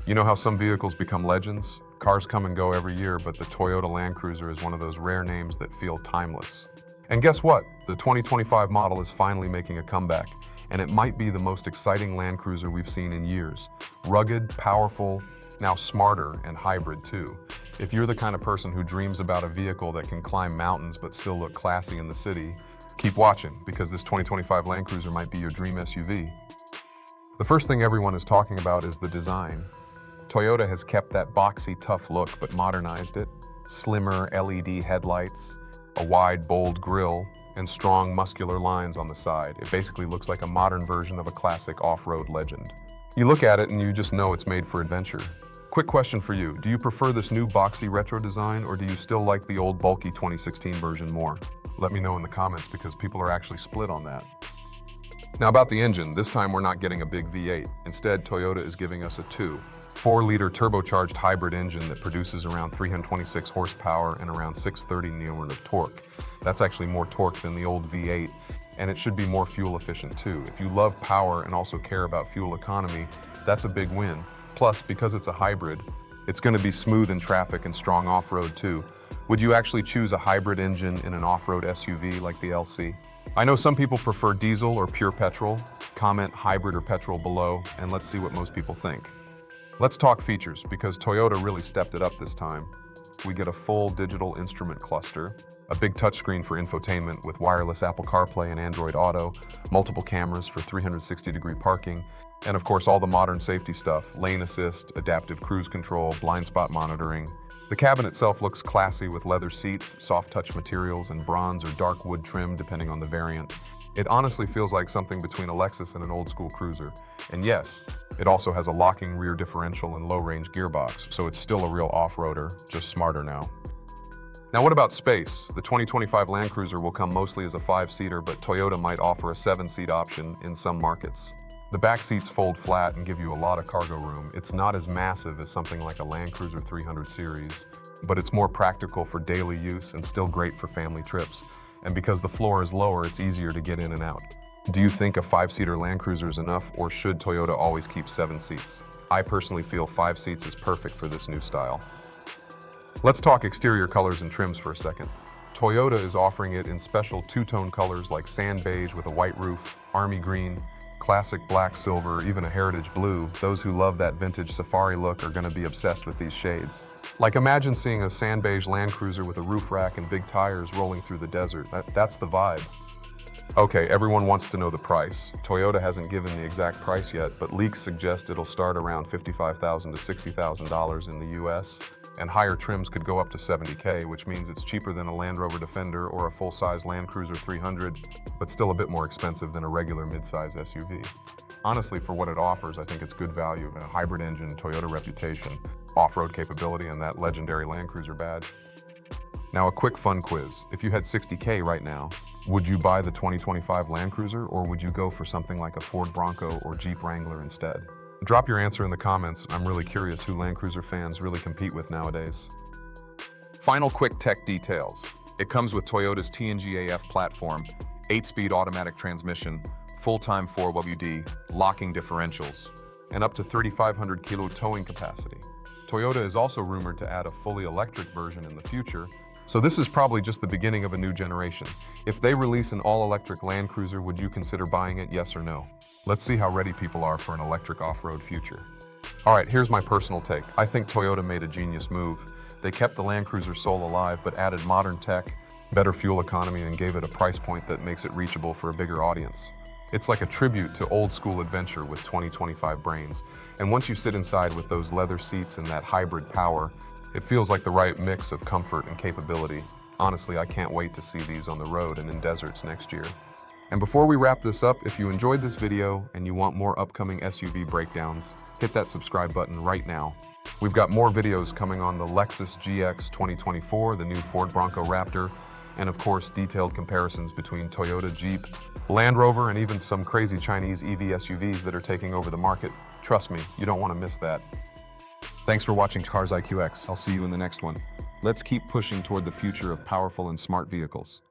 You know how some vehicles become legends? Cars come and go every year, but the Toyota Land Cruiser is one of those rare names that feel timeless. And guess what? The 2025 model is finally making a comeback, and it might be the most exciting Land Cruiser we've seen in years. Rugged, powerful, now smarter, and hybrid too. If you're the kind of person who dreams about a vehicle that can climb mountains but still look classy in the city, keep watching, because this 2025 Land Cruiser might be your dream SUV. The first thing everyone is talking about is the design. Toyota has kept that boxy, tough look, but modernized it. Slimmer LED headlights, a wide, bold grille, and strong, muscular lines on the side. It basically looks like a modern version of a classic off-road legend. You look at it and you just know it's made for adventure. Quick question for you. Do you prefer this new boxy retro design, or do you still like the old bulky 2016 version more? Let me know in the comments, because people are actually split on that. Now about the engine, this time we're not getting a big V8. Instead, Toyota is giving us a 4-liter turbocharged hybrid engine that produces around 326 horsepower and around 630 Nm of torque. That's actually more torque than the old V8, and it should be more fuel efficient too. If you love power and also care about fuel economy, that's a big win. Plus, because it's a hybrid, it's going to be smooth in traffic and strong off-road too. Would you actually choose a hybrid engine in an off-road SUV like the LC? I know some people prefer diesel or pure petrol. Comment hybrid or petrol below, and let's see what most people think. Let's talk features, because Toyota really stepped it up this time. We get a full digital instrument cluster, a big touchscreen for infotainment with wireless Apple CarPlay and Android Auto, multiple cameras for 360-degree parking, and of course all the modern safety stuff: lane assist, adaptive cruise control, blind spot monitoring. The cabin itself looks classy with leather seats, soft touch materials, and bronze or dark wood trim depending on the variant. It honestly feels like something between a Lexus and an old school cruiser. And yes, it also has a locking rear differential and low range gearbox, so it's still a real off-roader, just smarter now. Now what about space? The 2025 Land Cruiser will come mostly as a 5-seater, but Toyota might offer a 7-seat option in some markets. The back seats fold flat and give you a lot of cargo room. It's not as massive as something like a Land Cruiser 300 series, but it's more practical for daily use and still great for family trips. And because the floor is lower, it's easier to get in and out. Do you think a 5-seater Land Cruiser is enough, or should Toyota always keep 7 seats? I personally feel 5 seats is perfect for this new style. Let's talk exterior colors and trims for a second. Toyota is offering it in special two-tone colors like sand beige with a white roof, army green, classic black, silver, even a heritage blue. Those who love that vintage safari look are going to be obsessed with these shades. Like, imagine seeing a sand beige Land Cruiser with a roof rack and big tires rolling through the desert. That's the vibe. Okay, everyone wants to know the price. Toyota hasn't given the exact price yet, but leaks suggest it'll start around $55,000 to $60,000 in the US, and higher trims could go up to $70K, which means it's cheaper than a Land Rover Defender or a full-size Land Cruiser 300, but still a bit more expensive than a regular mid-size SUV. Honestly, for what it offers, I think it's good value: a hybrid engine, Toyota reputation, off-road capability, and that legendary Land Cruiser badge. Now a quick fun quiz. If you had $60K right now, would you buy the 2025 Land Cruiser, or would you go for something like a Ford Bronco or Jeep Wrangler instead? Drop your answer in the comments. I'm really curious who Land Cruiser fans really compete with nowadays. Final quick tech details. It comes with Toyota's TNGA-F platform, 8-speed automatic transmission, full-time 4WD, locking differentials, and up to 3,500 kilo towing capacity. Toyota is also rumored to add a fully electric version in the future, so this is probably just the beginning of a new generation. If they release an all-electric Land Cruiser, would you consider buying it, yes or no? Let's see how ready people are for an electric off-road future. All right, here's my personal take. I think Toyota made a genius move. They kept the Land Cruiser soul alive, but added modern tech, better fuel economy, and gave it a price point that makes it reachable for a bigger audience. It's like a tribute to old-school adventure with 2025 brains. And once you sit inside with those leather seats and that hybrid power, it feels like the right mix of comfort and capability. Honestly, I can't wait to see these on the road and in deserts next year. And before we wrap this up, if you enjoyed this video and you want more upcoming SUV breakdowns, hit that subscribe button right now. We've got more videos coming on the Lexus GX 2024, the new Ford Bronco Raptor, and of course, detailed comparisons between Toyota, Jeep, Land Rover, and even some crazy Chinese EV SUVs that are taking over the market. Trust me, you don't want to miss that. Thanks for watching Cars IQX. I'll see you in the next one. Let's keep pushing toward the future of powerful and smart vehicles.